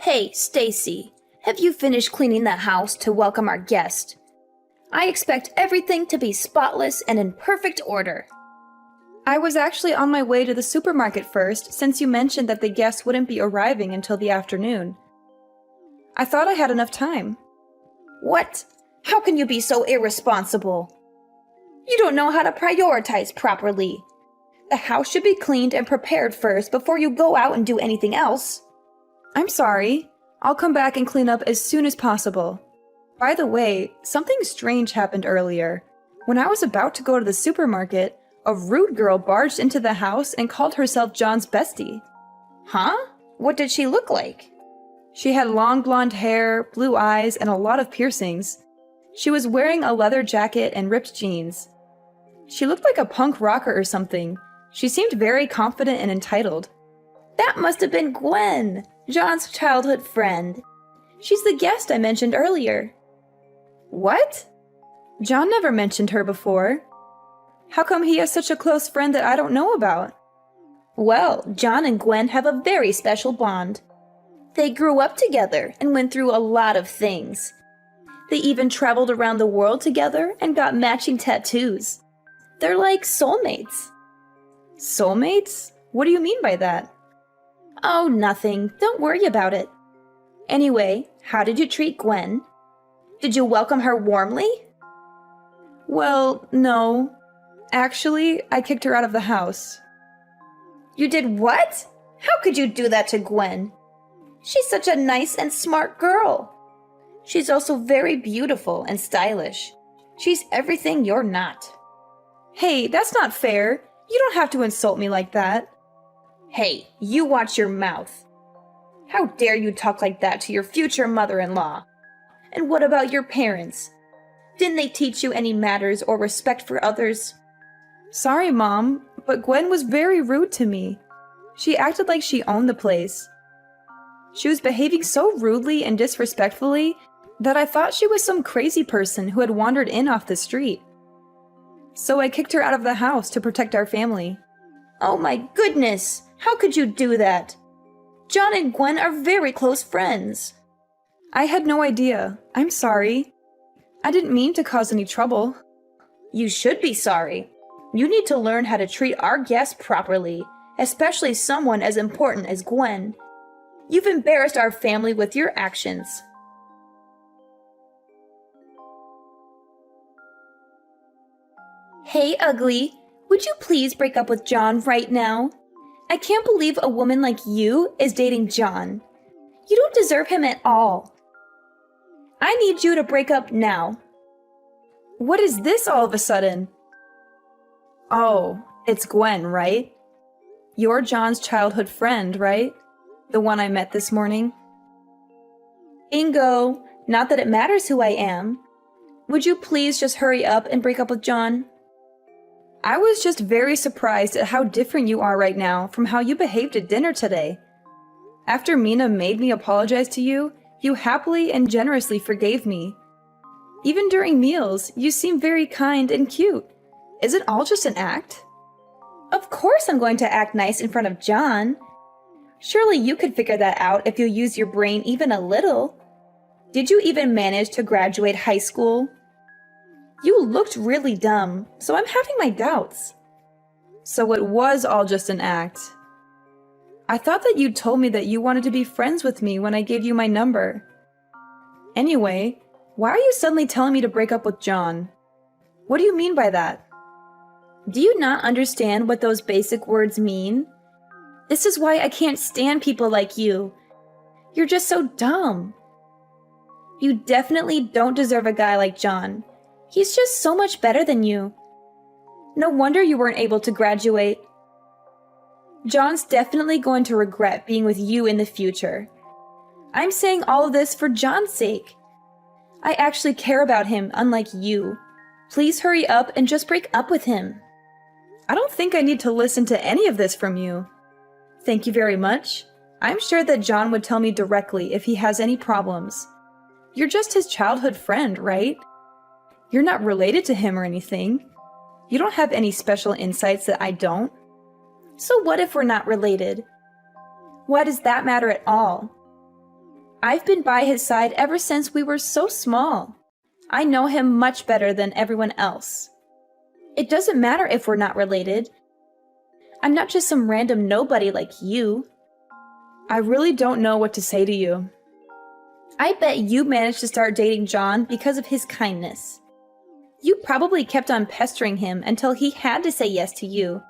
Hey, Stacy, have you finished cleaning the house to welcome our guest? I expect everything to be spotless and in perfect order. I was actually on my way to the supermarket first, since you mentioned that the guests wouldn't be arriving until the afternoon. I thought I had enough time. What? How can you be so irresponsible? You don't know how to prioritize properly. The house should be cleaned and prepared first before you go out and do anything else. I'm sorry. I'll come back and clean up as soon as possible. By the way, something strange happened earlier. When I was about to go to the supermarket, a rude girl barged into the house and called herself John's bestie. Huh? What did she look like? She had long blonde hair, blue eyes, and a lot of piercings. She was wearing a leather jacket and ripped jeans. She looked like a punk rocker or something. She seemed very confident and entitled. That must have been Gwen, John's childhood friend. She's the guest I mentioned earlier. What? John never mentioned her before. How come he has such a close friend that I don't know about? Well, John and Gwen have a very special bond. They grew up together and went through a lot of things. They even traveled around the world together and got matching tattoos. They're like soulmates. Soulmates? What do you mean by that? Oh, nothing. Don't worry about it. Anyway, how did you treat Gwen? Did you welcome her warmly? Well, no. Actually, I kicked her out of the house. You did what? How could you do that to Gwen? She's such a nice and smart girl. She's also very beautiful and stylish. She's everything you're not. Hey, that's not fair. You don't have to insult me like that. Hey, you watch your mouth. How dare you talk like that to your future mother-in-law? And what about your parents? Didn't they teach you any manners or respect for others? Sorry, Mom, but Gwen was very rude to me. She acted like she owned the place. She was behaving so rudely and disrespectfully that I thought she was some crazy person who had wandered in off the street. So I kicked her out of the house to protect our family. Oh my goodness! How could you do that? John and Gwen are very close friends. I had no idea. I'm sorry. I didn't mean to cause any trouble. You should be sorry. You need to learn how to treat our guests properly, especially someone as important as Gwen. You've embarrassed our family with your actions. Hey, Ugly, would you please break up with John right now? I can't believe a woman like you is dating John. You don't deserve him at all. I need you to break up now. What is this all of a sudden? Oh, it's Gwen, right? You're John's childhood friend, right? The one I met this morning? Bingo! Not that it matters who I am. Would you please just hurry up and break up with John? I was just very surprised at how different you are right now from how you behaved at dinner today. After Mina made me apologize to you, you happily and generously forgave me. Even during meals, you seem very kind and cute. Is it all just an act? Of course I'm going to act nice in front of John. Surely you could figure that out if you use your brain even a little. Did you even manage to graduate high school? You looked really dumb, so I'm having my doubts. So it was all just an act. I thought that you told me that you wanted to be friends with me when I gave you my number. Anyway, why are you suddenly telling me to break up with John? What do you mean by that? Do you not understand what those basic words mean? This is why I can't stand people like you. You're just so dumb. You definitely don't deserve a guy like John. He's just so much better than you. No wonder you weren't able to graduate. John's definitely going to regret being with you in the future. I'm saying all of this for John's sake. I actually care about him, unlike you. Please hurry up and just break up with him. I don't think I need to listen to any of this from you. Thank you very much. I'm sure that John would tell me directly if he has any problems. You're just his childhood friend, right? You're not related to him or anything. You don't have any special insights that I don't. So what if we're not related? Why does that matter at all? I've been by his side ever since we were so small. I know him much better than everyone else. It doesn't matter if we're not related. I'm not just some random nobody like you. I really don't know what to say to you. I bet you managed to start dating John because of his kindness. You probably kept on pestering him until he had to say yes to you.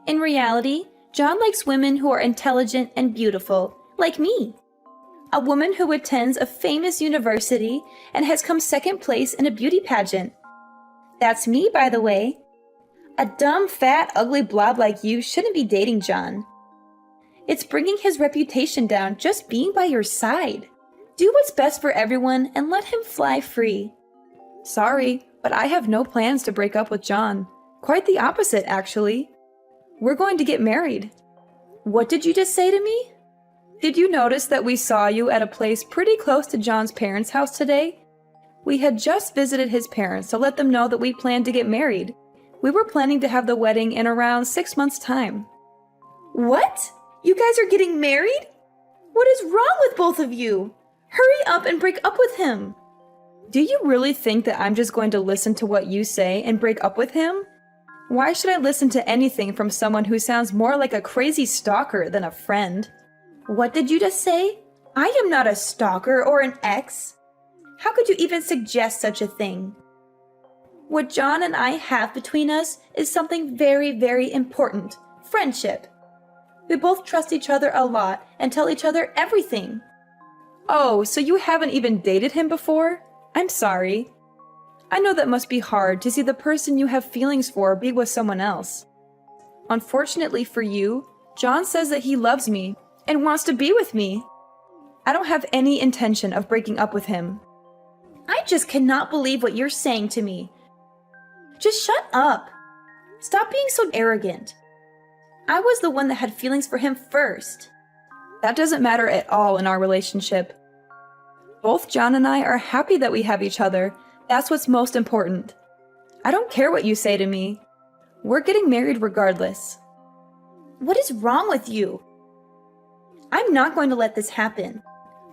In reality, John likes women who are intelligent and beautiful, like me. A woman who attends a famous university and has come second place in a beauty pageant. That's me, by the way. A dumb, fat, ugly blob like you shouldn't be dating John. It's bringing his reputation down just being by your side. Do what's best for everyone and let him fly free. Sorry, but I have no plans to break up with John. Quite the opposite, actually. We're going to get married. What did you just say to me? Did you notice that we saw you at a place pretty close to John's parents' house today? We had just visited his parents to let them know that we planned to get married. We were planning to have the wedding in around 6 months' time. What? You guys are getting married? What is wrong with both of you? Hurry up and break up with him. Do you really think that I'm just going to listen to what you say and break up with him? Why should I listen to anything from someone who sounds more like a crazy stalker than a friend? What did you just say? I am not a stalker or an ex. How could you even suggest such a thing? What John and I have between us is something very, very important. Friendship. We both trust each other a lot and tell each other everything. Oh, so you haven't even dated him before? I'm sorry. I know that must be hard to see the person you have feelings for be with someone else. Unfortunately for you, John says that he loves me and wants to be with me. I don't have any intention of breaking up with him. I just cannot believe what you're saying to me. Just shut up. Stop being so arrogant. I was the one that had feelings for him first. That doesn't matter at all in our relationship. Both John and I are happy that we have each other. That's what's most important. I don't care what you say to me. We're getting married regardless. What is wrong with you? I'm not going to let this happen.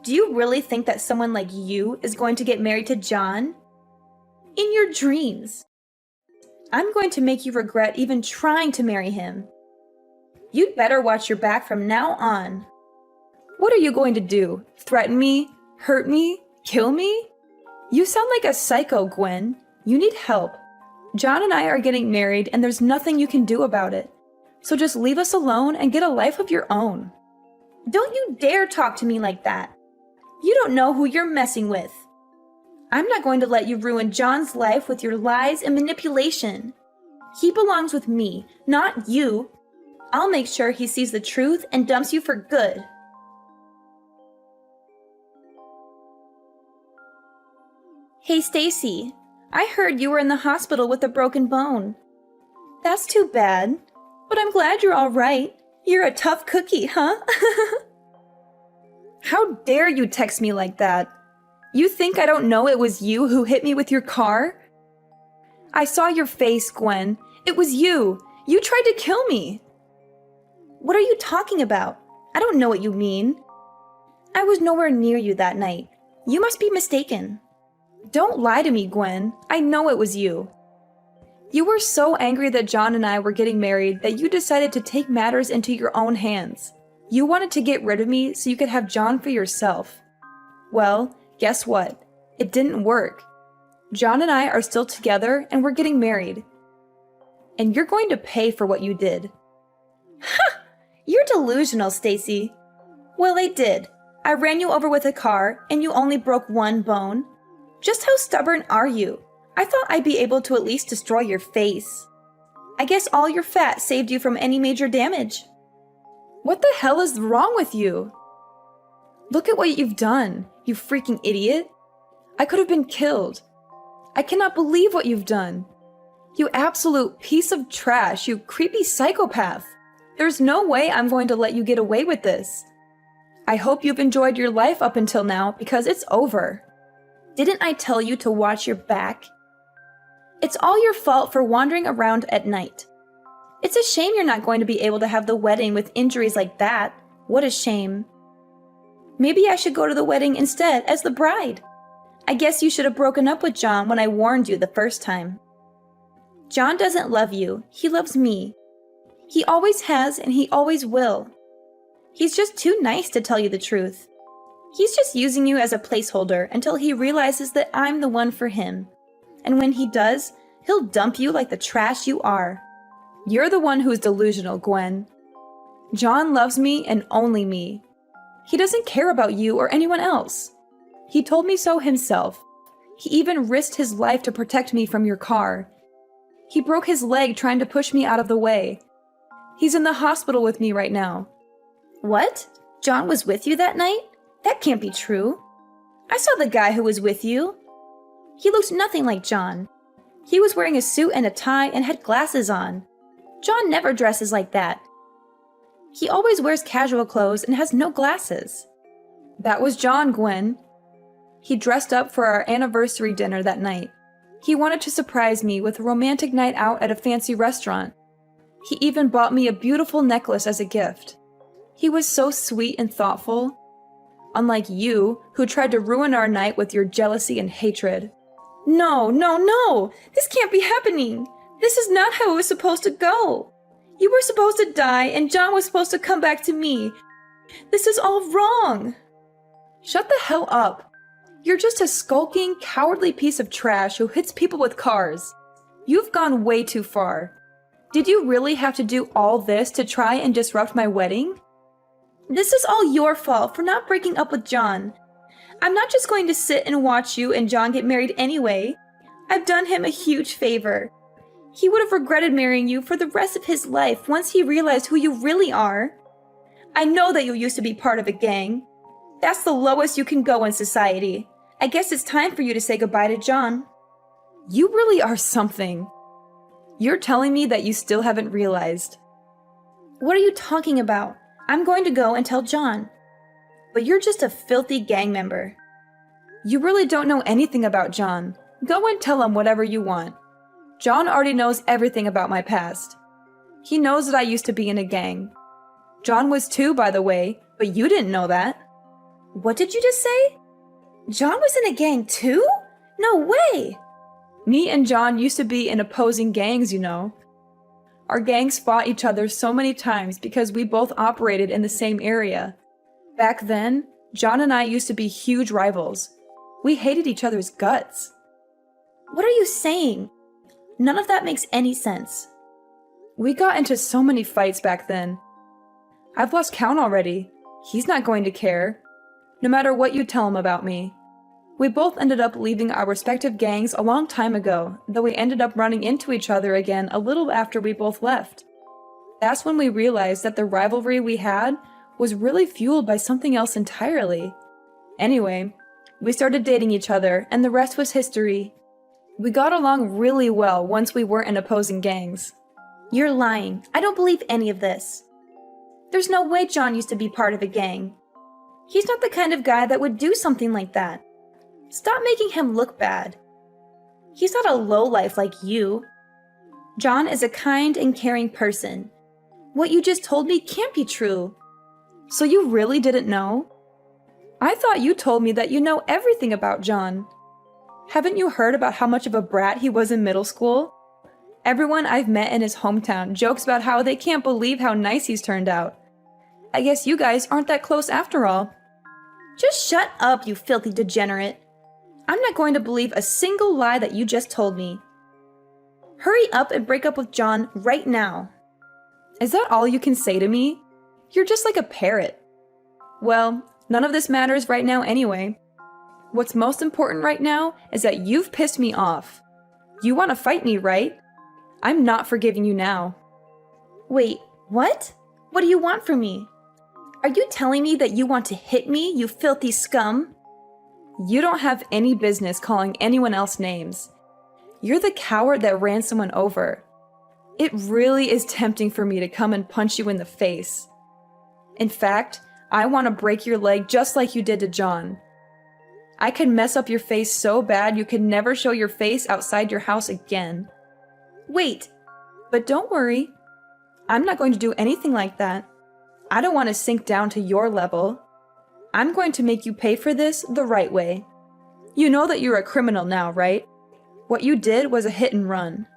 Do you really think that someone like you is going to get married to John? In your dreams. I'm going to make you regret even trying to marry him. You'd better watch your back from now on. What are you going to do? Threaten me? Hurt me? Kill me? You sound like a psycho, Gwen. You need help. John and I are getting married and there's nothing you can do about it. So just leave us alone and get a life of your own. Don't you dare talk to me like that. You don't know who you're messing with. I'm not going to let you ruin John's life with your lies and manipulation. He belongs with me, not you. I'll make sure he sees the truth and dumps you for good. Hey, Stacy. I heard you were in the hospital with a broken bone. That's too bad, but I'm glad you're all right. You're a tough cookie, huh? How dare you text me like that? You think I don't know it was you who hit me with your car? I saw your face, Gwen. It was you. You tried to kill me. What are you talking about? I don't know what you mean. I was nowhere near you that night. You must be mistaken. Don't lie to me, Gwen. I know it was you. You were so angry that John and I were getting married that you decided to take matters into your own hands. You wanted to get rid of me so you could have John for yourself. Well, guess what? It didn't work. John and I are still together and we're getting married. And you're going to pay for what you did. Ha! You're delusional, Stacy. Well, I did. I ran you over with a car and you only broke one bone. Just how stubborn are you? I thought I'd be able to at least destroy your face. I guess all your fat saved you from any major damage. What the hell is wrong with you? Look at what you've done, you freaking idiot. I could have been killed. I cannot believe what you've done. You absolute piece of trash, you creepy psychopath. There's no way I'm going to let you get away with this. I hope you've enjoyed your life up until now because it's over. Didn't I tell you to watch your back? It's all your fault for wandering around at night. It's a shame you're not going to be able to have the wedding with injuries like that. What a shame. Maybe I should go to the wedding instead as the bride. I guess you should have broken up with John when I warned you the first time. John doesn't love you. He loves me. He always has and he always will. He's just too nice to tell you the truth. He's just using you as a placeholder until he realizes that I'm the one for him. And when he does, he'll dump you like the trash you are. You're the one who's delusional, Gwen. John loves me and only me. He doesn't care about you or anyone else. He told me so himself. He even risked his life to protect me from your car. He broke his leg trying to push me out of the way. He's in the hospital with me right now. What? John was with you that night? That can't be true. I saw the guy who was with you. He looked nothing like John. He was wearing a suit and a tie and had glasses on. John never dresses like that. He always wears casual clothes and has no glasses. That was John, Gwen. He dressed up for our anniversary dinner that night. He wanted to surprise me with a romantic night out at a fancy restaurant. He even bought me a beautiful necklace as a gift. He was so sweet and thoughtful. Unlike you, who tried to ruin our night with your jealousy and hatred. No, no, no! This can't be happening! This is not how it was supposed to go! You were supposed to die, and John was supposed to come back to me. This is all wrong! Shut the hell up! You're just a skulking, cowardly piece of trash who hits people with cars. You've gone way too far. Did you really have to do all this to try and disrupt my wedding? This is all your fault for not breaking up with John. I'm not just going to sit and watch you and John get married anyway. I've done him a huge favor. He would have regretted marrying you for the rest of his life once he realized who you really are. I know that you used to be part of a gang. That's the lowest you can go in society. I guess it's time for you to say goodbye to John. You really are something. You're telling me that you still haven't realized. What are you talking about? I'm going to go and tell John. But you're just a filthy gang member. You really don't know anything about John. Go and tell him whatever you want. John already knows everything about my past. He knows that I used to be in a gang. John was too, by the way, but you didn't know that. What did you just say? John was in a gang too? No way! Me and John used to be in opposing gangs, you know. Our gangs fought each other so many times because we both operated in the same area. Back then, John and I used to be huge rivals. We hated each other's guts. What are you saying? None of that makes any sense. We got into so many fights back then. I've lost count already. He's not going to care, no matter what you tell him about me. We both ended up leaving our respective gangs a long time ago, though we ended up running into each other again a little after we both left. That's when we realized that the rivalry we had was really fueled by something else entirely. Anyway, we started dating each other, and the rest was history. We got along really well once we weren't in opposing gangs. You're lying. I don't believe any of this. There's no way John used to be part of a gang. He's not the kind of guy that would do something like that. Stop making him look bad. He's not a lowlife like you. John is a kind and caring person. What you just told me can't be true. So you really didn't know? I thought you told me that you know everything about John. Haven't you heard about how much of a brat he was in middle school? Everyone I've met in his hometown jokes about how they can't believe how nice he's turned out. I guess you guys aren't that close after all. Just shut up, you filthy degenerate. I'm not going to believe a single lie that you just told me. Hurry up and break up with John right now. Is that all you can say to me? You're just like a parrot. Well, none of this matters right now anyway. What's most important right now is that you've pissed me off. You want to fight me, right? I'm not forgiving you now. Wait, what? What do you want from me? Are you telling me that you want to hit me, you filthy scum? You don't have any business calling anyone else names. You're the coward that ran someone over. It really is tempting for me to come and punch you in the face. In fact, I want to break your leg just like you did to John. I could mess up your face so bad you could never show your face outside your house again. Wait, but don't worry. I'm not going to do anything like that. I don't want to sink down to your level. I'm going to make you pay for this the right way. You know that you're a criminal now, right? What you did was a hit and run.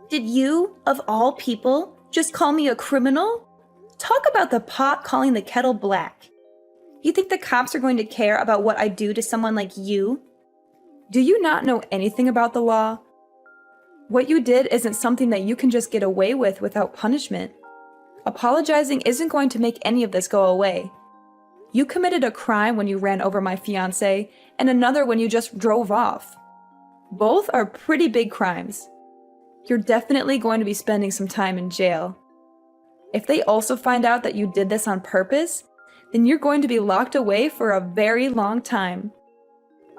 Did you, of all people, just call me a criminal? Talk about the pot calling the kettle black. You think the cops are going to care about what I do to someone like you? Do you not know anything about the law? What you did isn't something that you can just get away with without punishment. Apologizing isn't going to make any of this go away. You committed a crime when you ran over my fiancé, and another when you just drove off. Both are pretty big crimes. You're definitely going to be spending some time in jail. If they also find out that you did this on purpose, then you're going to be locked away for a very long time.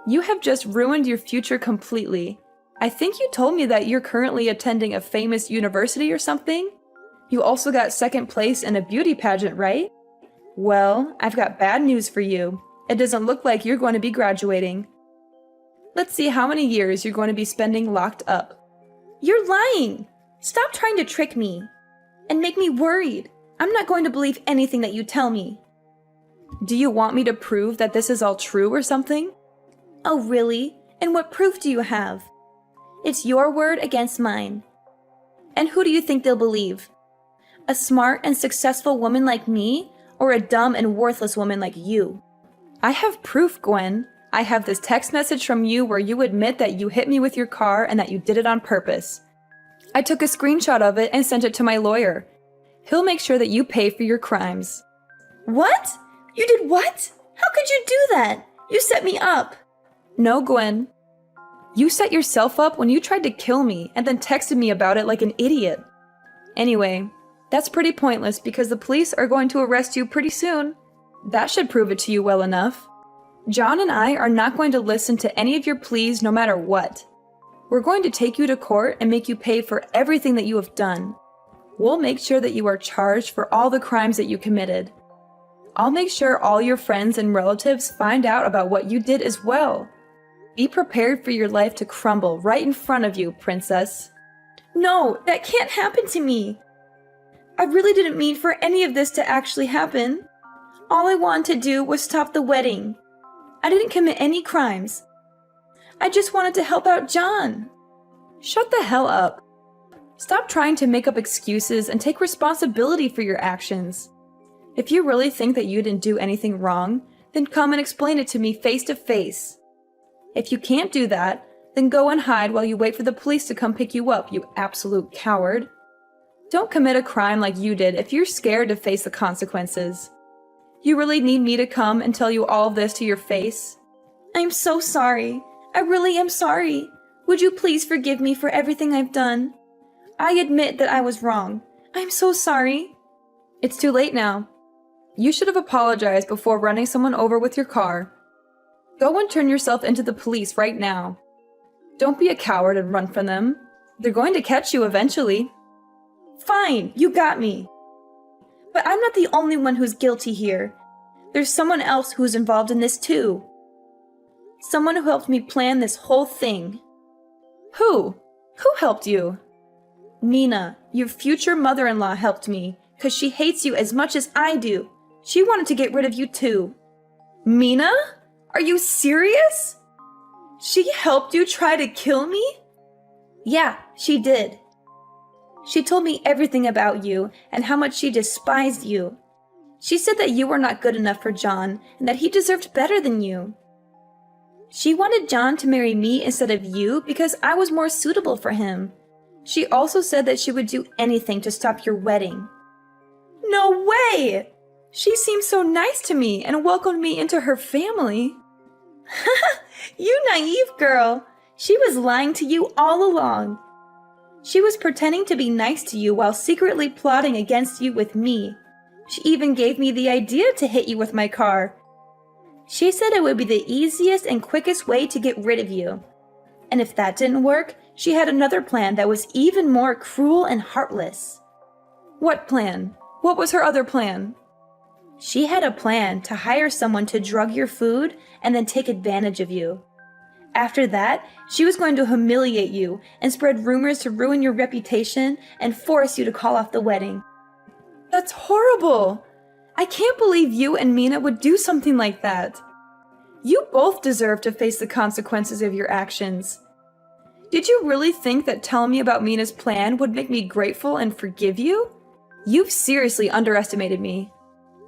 You have just ruined your future completely. I think you told me that you're currently attending a famous university or something? You also got second place in a beauty pageant, right? Well, I've got bad news for you. It doesn't look like you're going to be graduating. Let's see how many years you're going to be spending locked up. You're lying! Stop trying to trick me and make me worried. I'm not going to believe anything that you tell me. Do you want me to prove that this is all true or something? Oh, really? And what proof do you have? It's your word against mine. And who do you think they'll believe? A smart and successful woman like me, or a dumb and worthless woman like you? I have proof, Gwen. I have this text message from you where you admit that you hit me with your car and that you did it on purpose. I took a screenshot of it and sent it to my lawyer. He'll make sure that you pay for your crimes. What? You did what? How could you do that? You set me up. No, Gwen. You set yourself up when you tried to kill me and then texted me about it like an idiot. Anyway, that's pretty pointless because the police are going to arrest you pretty soon. That should prove it to you well enough. John and I are not going to listen to any of your pleas no matter what. We're going to take you to court and make you pay for everything that you have done. We'll make sure that you are charged for all the crimes that you committed. I'll make sure all your friends and relatives find out about what you did as well. Be prepared for your life to crumble right in front of you, princess. No, that can't happen to me. I really didn't mean for any of this to actually happen. All I wanted to do was stop the wedding. I didn't commit any crimes. I just wanted to help out John. Shut the hell up. Stop trying to make up excuses and take responsibility for your actions. If you really think that you didn't do anything wrong, then come and explain it to me face to face. If you can't do that, then go and hide while you wait for the police to come pick you up, you absolute coward. Don't commit a crime like you did if you're scared to face the consequences. You really need me to come and tell you all of this to your face? I'm so sorry. I really am sorry. Would you please forgive me for everything I've done? I admit that I was wrong. I'm so sorry. It's too late now. You should have apologized before running someone over with your car. Go and turn yourself into the police right now. Don't be a coward and run from them. They're going to catch you eventually. Fine, you got me. But I'm not the only one who's guilty here. There's someone else who's involved in this too. Someone who helped me plan this whole thing. Who? Who helped you? Nina, your future mother-in-law helped me, because she hates you as much as I do. She wanted to get rid of you too. Mina? Are you serious? She helped you try to kill me? Yeah, she did. She told me everything about you and how much she despised you. She said that you were not good enough for John and that he deserved better than you. She wanted John to marry me instead of you because I was more suitable for him. She also said that she would do anything to stop your wedding. No way! She seemed so nice to me and welcomed me into her family. You naive girl! She was lying to you all along. She was pretending to be nice to you while secretly plotting against you with me. She even gave me the idea to hit you with my car. She said it would be the easiest and quickest way to get rid of you. And if that didn't work, she had another plan that was even more cruel and heartless. What plan? What was her other plan? She had a plan to hire someone to drug your food and then take advantage of you. After that, she was going to humiliate you and spread rumors to ruin your reputation and force you to call off the wedding. That's horrible! I can't believe you and Mina would do something like that. You both deserve to face the consequences of your actions. Did you really think that telling me about Mina's plan would make me grateful and forgive you? You've seriously underestimated me.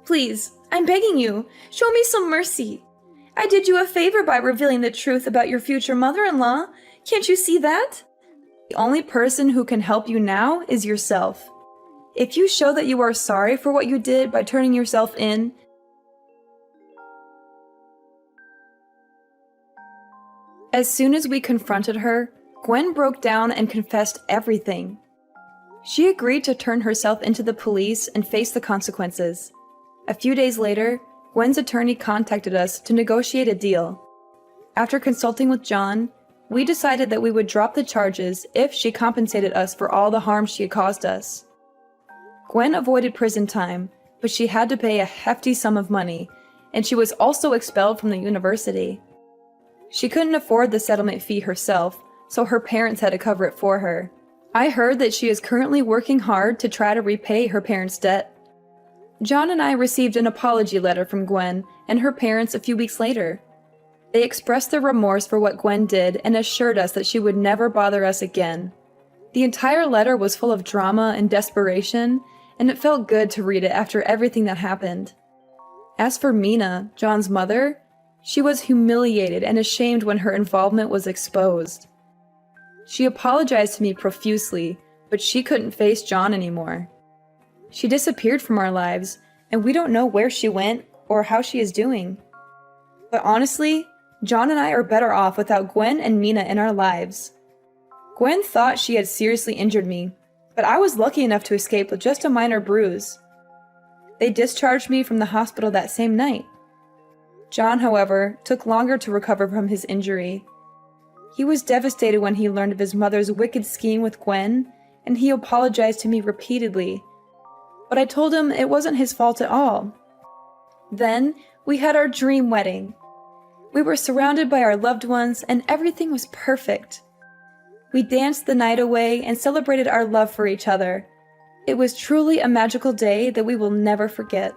Please, I'm begging you, show me some mercy. I did you a favor by revealing the truth about your future mother-in-law. Can't you see that? The only person who can help you now is yourself. If you show that you are sorry for what you did by turning yourself in, as soon as we confronted her, Gwen broke down and confessed everything. She agreed to turn herself into the police and face the consequences. A few days later, Gwen's attorney contacted us to negotiate a deal. After consulting with John, we decided that we would drop the charges if she compensated us for all the harm she had caused us. Gwen avoided prison time, but she had to pay a hefty sum of money, and she was also expelled from the university. She couldn't afford the settlement fee herself, so her parents had to cover it for her. I heard that she is currently working hard to try to repay her parents' debt. John and I received an apology letter from Gwen and her parents a few weeks later. They expressed their remorse for what Gwen did and assured us that she would never bother us again. The entire letter was full of drama and desperation, and it felt good to read it after everything that happened. As for Mina, John's mother, she was humiliated and ashamed when her involvement was exposed. She apologized to me profusely, but she couldn't face John anymore. She disappeared from our lives, and we don't know where she went or how she is doing. But honestly, John and I are better off without Gwen and Mina in our lives. Gwen thought she had seriously injured me, but I was lucky enough to escape with just a minor bruise. They discharged me from the hospital that same night. John, however, took longer to recover from his injury. He was devastated when he learned of his mother's wicked scheme with Gwen, and he apologized to me repeatedly. But I told him it wasn't his fault at all. Then, we had our dream wedding. We were surrounded by our loved ones, and everything was perfect. We danced the night away and celebrated our love for each other. It was truly a magical day that we will never forget.